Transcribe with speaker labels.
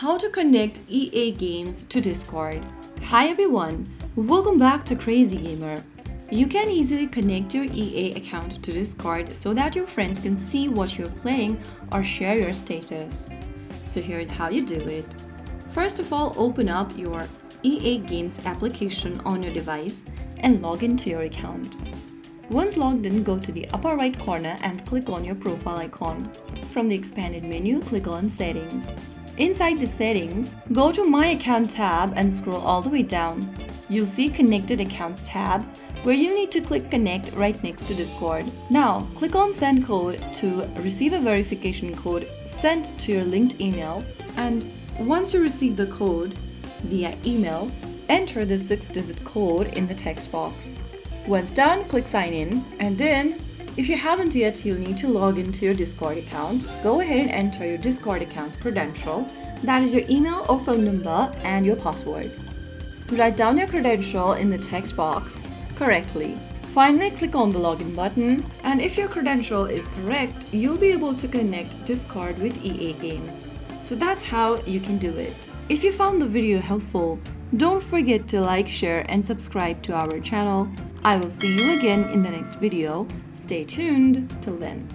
Speaker 1: How to connect EA Games to Discord. Hi everyone, welcome back to Crazy Gamer. You can easily connect your EA account to Discord so that your friends can see what you're playing or share your status. So here's how you do it. First of all, open up your EA Games application on your device and log into your account. Once logged in, go to the upper right corner and click on your profile icon. From the expanded menu, click on Settings. Inside the settings, go to My Account tab and scroll all the way down. You'll see Connected Accounts tab, where you need to click Connect right next to Discord. Now, click on Send Code to receive a verification code sent to your linked email, and once you receive the code via email, enter the 6-digit code in the text box. Once done, click Sign In, and then if you haven't yet, you'll need to log into your Discord account. Go ahead and enter your Discord account's credential, that is your email or phone number and your password. Write down your credential in the text box correctly. Finally, click on the login button, and if your credential is correct, you'll be able to connect Discord with EA Games. So that's how you can do it. If you found the video helpful, don't forget to like, share and subscribe to our channel. I will see you again in the next video. Stay tuned till then.